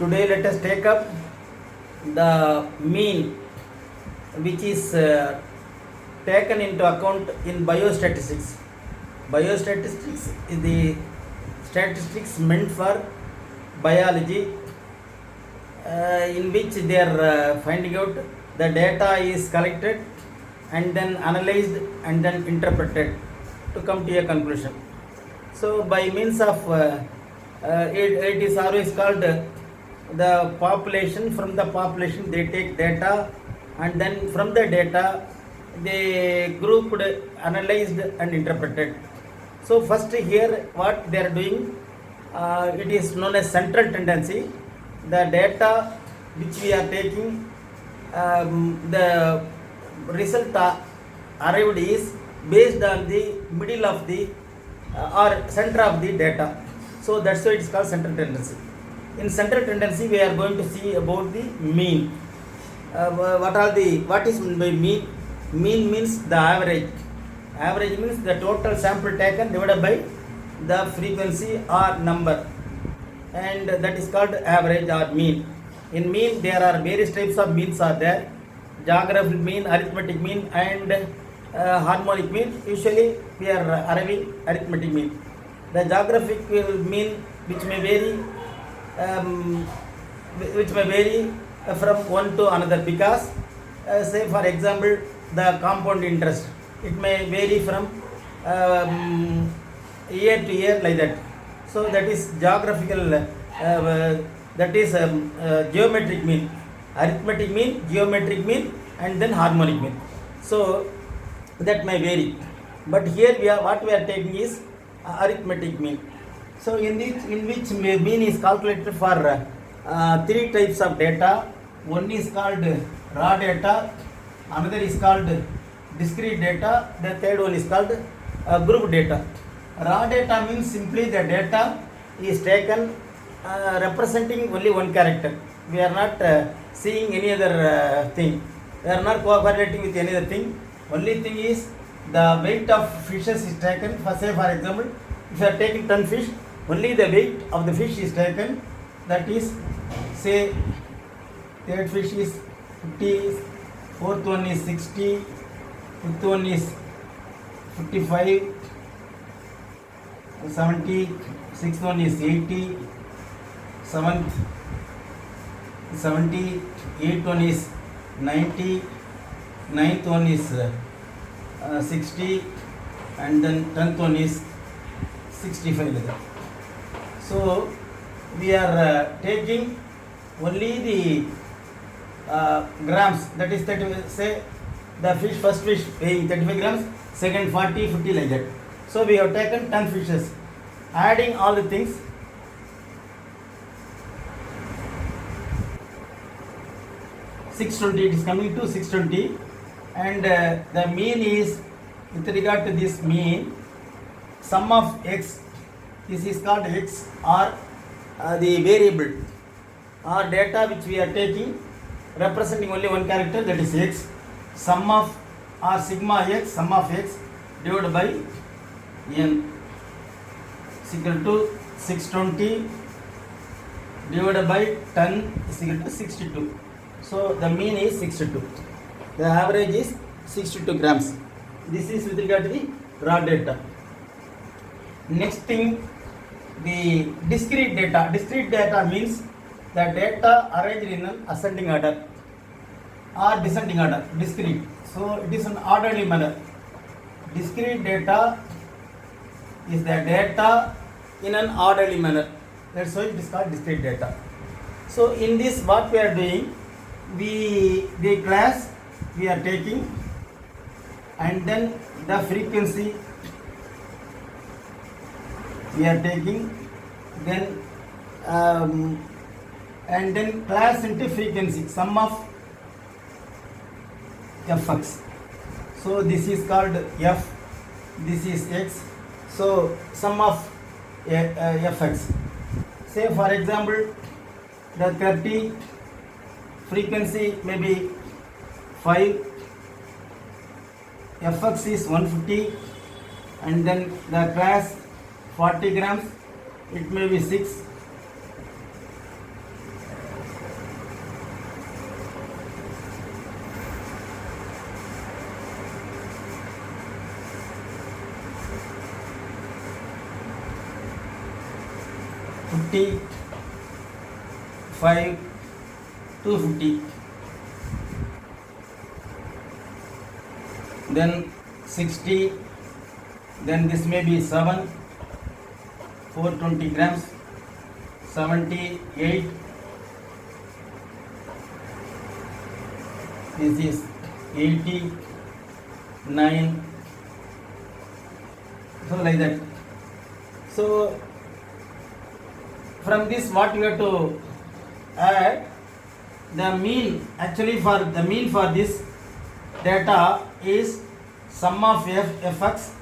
Today let us take up the mean, which is taken into account in biostatistics. Biostatistics is the statistics meant for biology, in which they are finding out the data is collected and then analyzed and then interpreted to come to a conclusion. So by means of it is always called the population. From the population they take data, and then from the data they grouped, analyzed and interpreted. So first here what they are doing, it is known as central tendency. The data which we are taking, the result arrived is based on the middle of the or center of the data. So that's why it's called central tendency. In central tendency we are going to see about the mean. What is meant by mean? Mean means the average. Average means the total sample taken divided by the frequency or number, and that is called average or mean. In mean there are various types of means are there: geographic mean, arithmetic mean and harmonic mean. Usually we are arriving arithmetic mean. The geographic mean which may vary from one to another, because say for example the compound interest, it may vary from year to year, like that. So that is geographical, that is geometric mean. Arithmetic mean, geometric mean and then harmonic mean. So that may vary, but here what we are taking is arithmetic mean. So in which mean is calculated for three types of data. One is called raw data, another is called discrete data, the third one is called group data. Raw data means simply the data is taken representing only one character. We are not seeing any other thing. We are not cooperating with any other thing. Only thing is the weight of fishes is taken. For example, if you are taking 10 fish, only the weight of the fish is taken. That is, say, third fish is 50, fourth one is 60, fifth one is 55, 70, sixth one is 80, seventh 70, eighth one is 90, ninth one is 60, and then 10th one is 65. So we are taking only the grams, that is 30, say the fish, first fish weighing 35 grams, second 40, 50, like that. So we have taken 10 fishes, adding all the things. $620, it is coming to 620, and the mean is, with regard to this mean, sum of x, this is called x, or the variable or data which we are taking representing only one character, that is x. Sum of or sigma x, sum of x divided by n is equal to 620 divided by 10 is equal to 62. So the mean is 62. The average is 62 grams. This is with regard to the raw data. Next thing, the discrete data. Discrete data means the data arranged in an ascending order or descending order. Discrete. So it is an orderly manner. Discrete data is the data in an orderly manner. That's why it is called discrete data. So in this, what we are doing, the class we are taking, and then the frequency we are taking, then and then class into frequency, sum of fx. So this is called f, this is x. So sum of fx. Say for example, the 30 frequency may be 5, fx is 150, and then the class 40 grams, it may be 6, 5 to 50, then 60, then this may be 7, 420 grams, 78, this is 80, 9, so like that. So from this what we have to add, the mean, actually for the mean for this data is sum of fx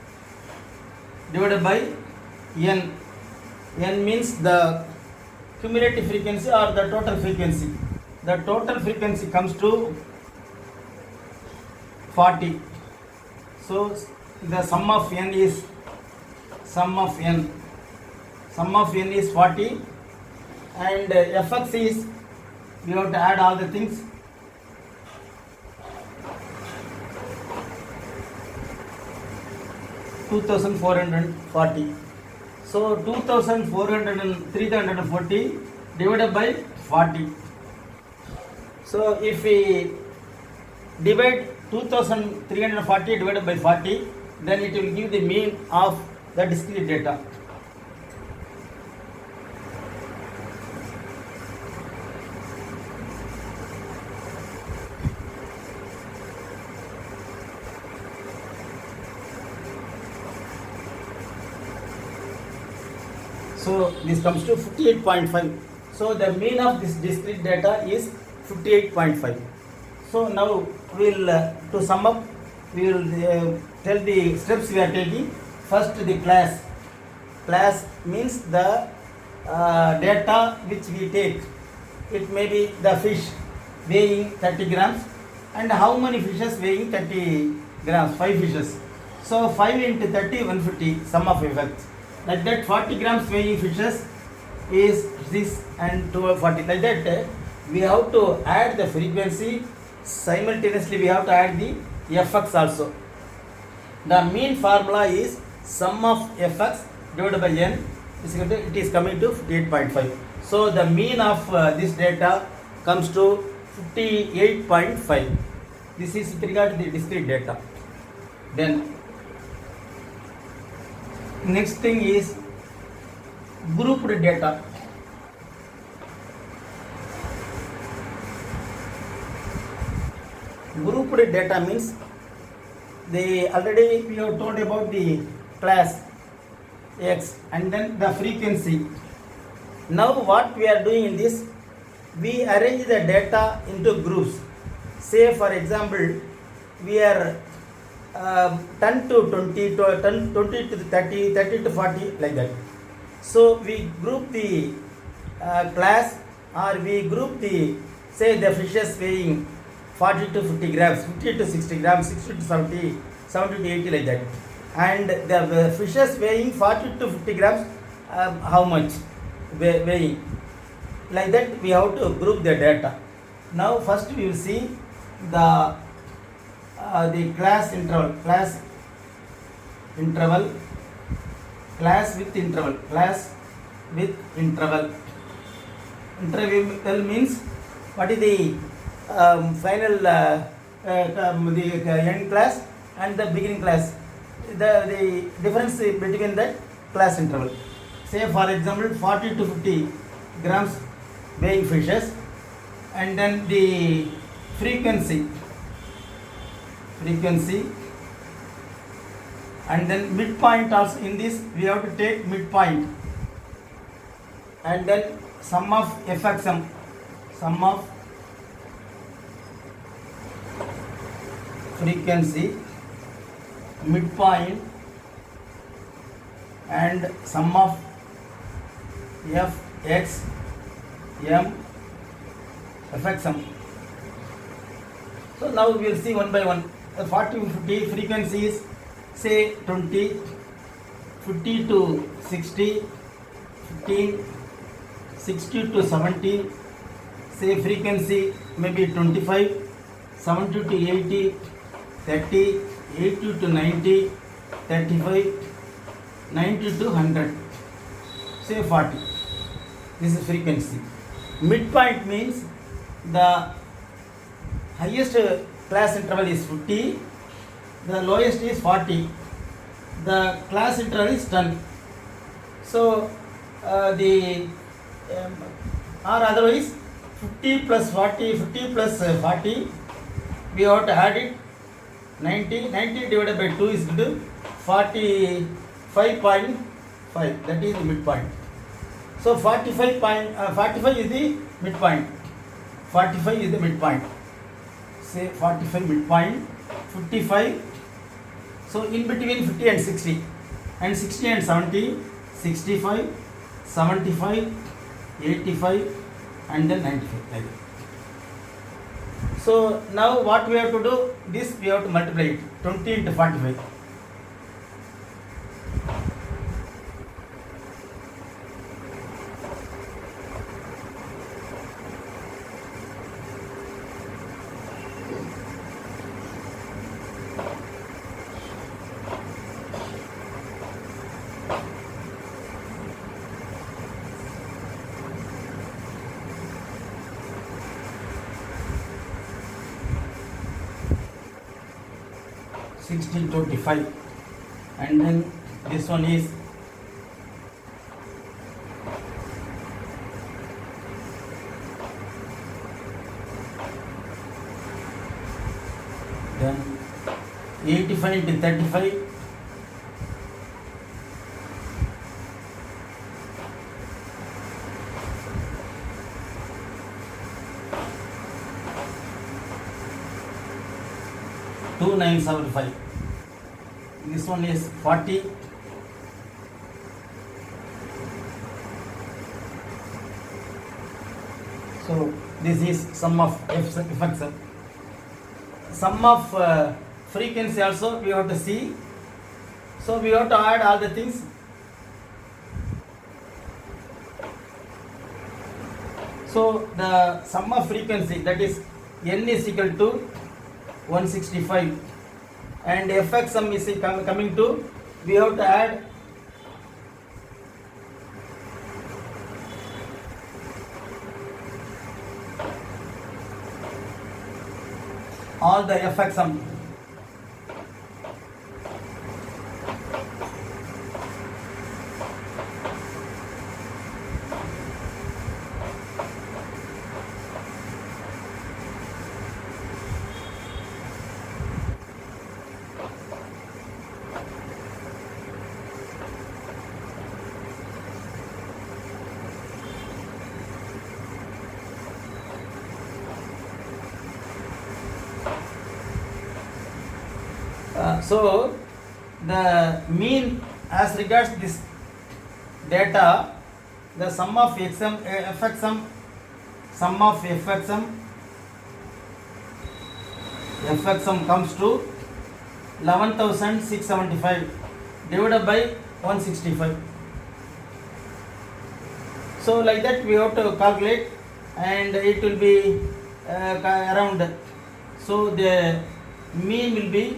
divided by n. N means the cumulative frequency or the total frequency. The total frequency comes to 40. So the sum of n is 40, and fx is, we have to add all the things. $2,440. So 340 divided by 40. So if we divide 2340 divided by 40, then it will give the mean of the discrete data. So this comes to 58.5. So the mean of this discrete data is 58.5. So now we will to sum up, we will tell the steps we are taking. First, the class. Class means the data which we take. It may be the fish weighing 30 grams, and how many fishes weighing 30 grams? 5 fishes. So 5 into 30, 150, sum of effects. Like that, 40 grams weighing fishes is 6 and 240. Like that, we have to add the frequency. Simultaneously, we have to add the fx also. The mean formula is sum of fx divided by n is equal to, it is coming to 58.5. So the mean of this data comes to 58.5. This is with regard to the discrete data. Then next thing is grouped data. Grouped data means, already we have told about the class x and then the frequency. Now what we are doing in this, we arrange the data into groups. Say for example, we are 10 to 20 to 20 to 30, 30 to 40, like that. So we group the class, or we group the, say the fishes weighing 40 to 50 grams, 50 to 60 grams, 60 to 70, 70 to 80, like that. And the fishes weighing 40 to 50 grams, how much weighing? Like that we have to group the data. Now first we will see the class interval, class with interval. Interval means, what is the final the end class and the beginning class, the difference between that class interval. Say for example 40 to 50 grams weighing fishes, and then the frequency, and then midpoint also. In this we have to take midpoint, and then sum of fxm, sum of frequency, midpoint, and sum of fx m fxm. So now we will see one by one. 40 to 50 frequency is, say 20, 50 to 60, 15, 60 to 70, say frequency maybe 25, 70 to 80, 30, 80 to 90, 35, 90 to 100, say 40. This is frequency. Midpoint means the highest class interval is 50, the lowest is 40, the class interval is 10. So or otherwise 50 plus 40, 50 plus 40, we have to add it 90 divided by 2 is equal to 45.5, that is the midpoint. So 45 is the midpoint. 45 is the midpoint. Say 45 midpoint, 55. So in between 50 and 60 and 60 and 70, 65, 75, 85 and then 95 like that. So now what we have to do, this we have to multiply it 20 into 45. $16.25 and then this one is then 85 into 35 2975. This one is 40. So this is sum of effects. Sum of frequency also we have to see. So we have to add all the things. So the sum of frequency, that is n is equal to 165 and fx sum is coming to, we have to add all the fx sum. So the mean as regards this data, the sum of fx sum comes to 11,675 divided by 165. So like that we have to calculate and it will be around, so the mean will be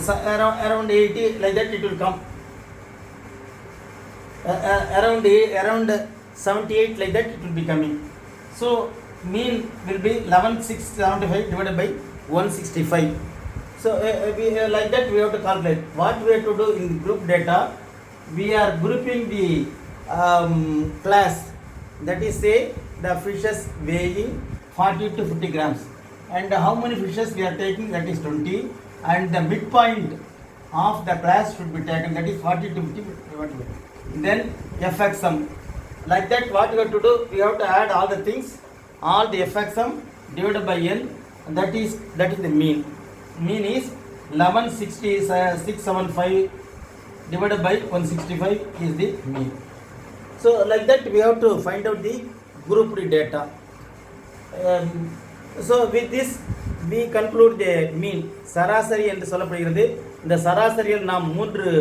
around 80, like that it will come, around 78, like that it will be coming. So mean will be 11,675 divided by 165. So like that we have to calculate. What we have to do in group data, we are grouping the class, that is say the fishes weighing 40 to 50 grams, and how many fishes we are taking, that is 20, and the midpoint of the class should be taken, that is 40 to 50. Then fx sum, like that what we have to do, we have to add all the things, all the fx sum divided by n, that is the mean. Mean is 11,675 divided by 165 is the mean. So like that we have to find out the grouped data. So with this we conclude the mean. சராசரி என்று சொல்லப்படுகிறது. இந்த சராசரியில் நாம் 3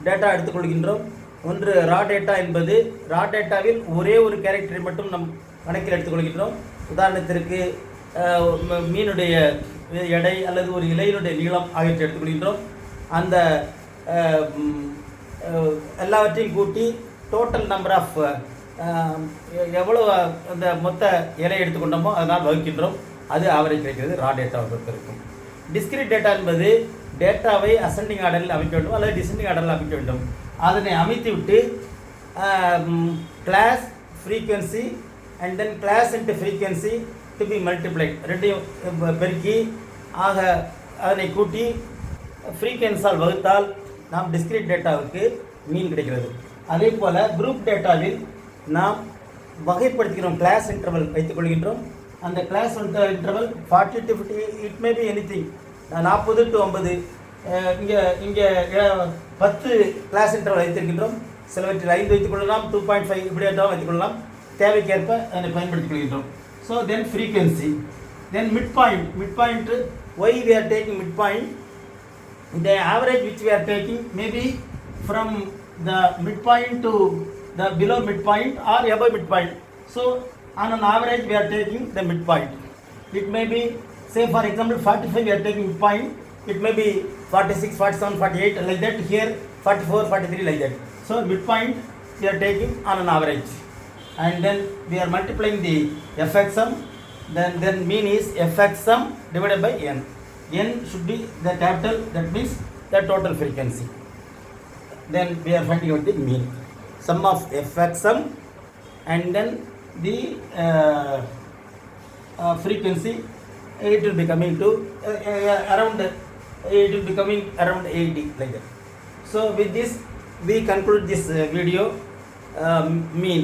data எடுத்துக்கொள்கின்றோம். ஒன்று ரா data என்பது, ரா டேட்டாவில் ஒரே ஒரு கேரக்டரை மட்டும் நம் கணக்கில் எடுத்துக்கொள்கின்றோம். உதாரணத்திற்கு மீனுடைய எடை அல்லது ஒரு இலையினுடைய நீளம் ஆகியவற்றை எடுத்துக்கொள்கின்றோம். அந்த எல்லாவற்றையும் கூட்டி டோட்டல் நம்பர் ஆஃப் எவ்வளோ அந்த மொத்த இலையை எடுத்துக்கொண்டோமோ அதனால் வகுக்கின்றோம். அது ஆவரேஜ் கிடைக்கிறது ரா டேட்டாவை பொறுத்த இருக்கும். டிஸ்கிரீட் டேட்டா என்பது டேட்டாவை அசெண்டிங் ஆர்டரில் அமைக்க வேண்டும் அல்லது டிசெண்டிங் ஆர்டரில் அமைக்க வேண்டும். அதனை அமைத்து விட்டு class frequency and then class into frequency to be multiplied, ரெண்டையும் பெருக்கி ஆக அதனை கூட்டி ஃப்ரீக்வன்ஸால் வகுத்தால் நாம் டிஸ்கிரீட் டேட்டாவுக்கு மீன் கிடைக்கிறது. அதே போல் குரூப் டேட்டாவில் நாம் வகைப்படுத்துகிறோம். கிளாஸ் இன்டர்வல் வைத்துக்கொள்கின்றோம். அந்த class interval 40 to 50, it may be anything, 40 to 50, இங்கே 10 கிளாஸ் இன்டர்வல் வைத்திருக்கின்றோம். சிலவற்றில் 5 வைத்துக்கொள்ளலாம், 2.5 இப்படி எல்லாம் வைத்துக்கொள்ளலாம். தேவைக்கேற்ப அதனை பயன்படுத்திக் கொள்கின்றோம். So then frequency, then mid point, why we are taking midpoint, the average which we are taking may be from the midpoint to the below midpoint or above midpoint. So on an average we are taking the midpoint. It may be, say for example 45 we are taking midpoint, it may be 46, 47, 48 like that, here 44, 43 like that. So midpoint we are taking on an average, and then we are multiplying the fx sum, then mean is fx sum divided by n. N should be the capital, that means the total frequency. Then we are finding out the mean, sum of fx sum and then the frequency. It will be coming to around 80 like that. So with this we conclude this video mean.